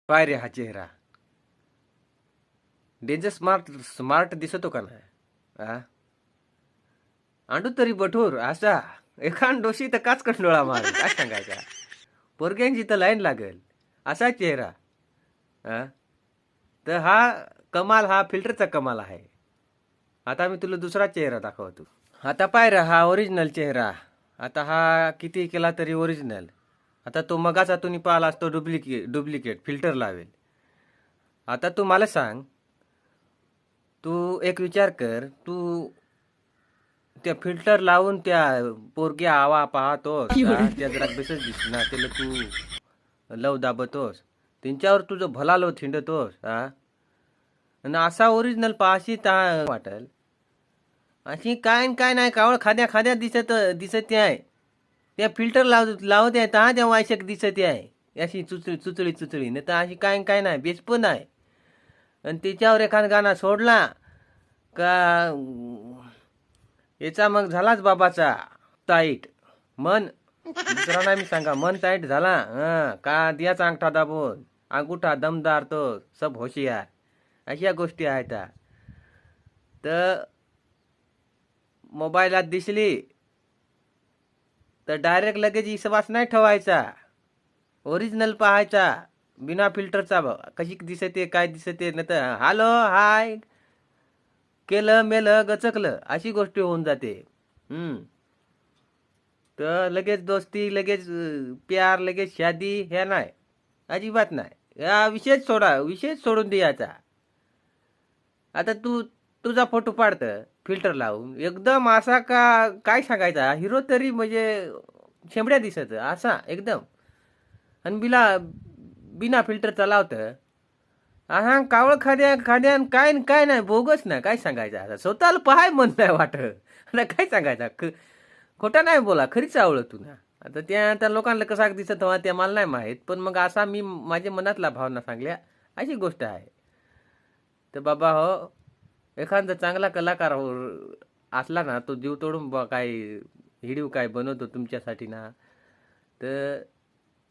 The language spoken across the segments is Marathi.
पाय रे हा चेहरा. डेंजर स्मार्ट स्मार्ट दिसतो का नाही? आ अंडू तरी बठूर असा एखाद डोशी तर काच कंडोळा मार काय सांगायचा. पोरग्यांची तर लाईन लागेल असा चेहरा. आ तर हा कमाल, हा फिल्टरचा कमाल आहे. आता मी तुला दुसरा चेहरा दाखवतो. आता पाय रे हा ओरिजिनल चेहरा. आता हा किती केला तरी ओरिजिनल. आता तो मगाचा तुम्ही पाहिला असतो डुप्लिकेट डुप्लिकेट फिल्टर लावेल. आता तू मला सांग, तू एक विचार कर, तू त्या फिल्टर लावून त्या पोरग्या आवा पाहतोस त्या जरा बेसच दिसना त्याला तू लव दाबतोस, त्यांच्यावर तुझं भला लव थिंडतोस आणि असा ओरिजिनल पाहाशी ता वाटल. अशी काय न काय नाही कावळ खाद्या खाद्या दिसत आहे. त्या फिल्टर लावत आहे त्या वायशक दिसत आहे. अशी चुचळी नाही तर अशी काय न काय नाही बेस पण आहे. आणि त्याच्यावर एखादा गाणं सोडला का याचा मग झालाच बाबाचा ताईट मन. दुसरा नाही मी सांगा, मन ताईट झाला का दियाचा अंगठा दाबून अंगुठा दमदार तो सब होशियार. अशा गोष्टी आहेत. तर मोबाईलात दिसली तर डायरेक्ट लगेच विश्वास नाही ठेवायचा. ओरिजिनल पाहायचा बिना फिल्टरचा. कशी दिसते काय दिसते नाही तर हॅलो हाय केलं मेलं गचकलं अशी गोष्टी होऊन जाते. तर लगेच दोस्ती, लगेच प्यार, लगेच शादी हे नाही, अजिबात नाही. या विषयच सोडा, विषयच सोडून द्यायचा. आता तू तुझा फोटो पाडतं फिल्टर लावून एकदम असा का काय सांगायचा हिरो तरी म्हणजे शेंबड्या दिसत असा एकदम. आणि बिना फिल्टरचा लावतं हा कावळ खाद्या खाद्या काय न काय नाही बोगस ना काय सांगायचं. आता स्वतःला पहाय मन नाही वाटत. आता काय सांगायचा, खोटा नाही बोला खरीच आवडत तू ना. आता त्या लोकांना कसा दिसत हवा ते मला नाही माहीत, पण मग असा मी माझ्या मनातला भावना सांगल्या अशी गोष्ट आहे. तर बाबा हो, एखादा चांगला कलाकार असला ना तो जीव तोडून काय हिडीव काय बनवतो तुमच्यासाठी ना, तर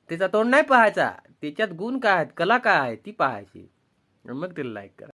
त्याचा तोंड नाही पाहायचा, त्याच्यात गुण काय आहेत कला काय आहे ती पाहायची, मग तिला लाईक करा.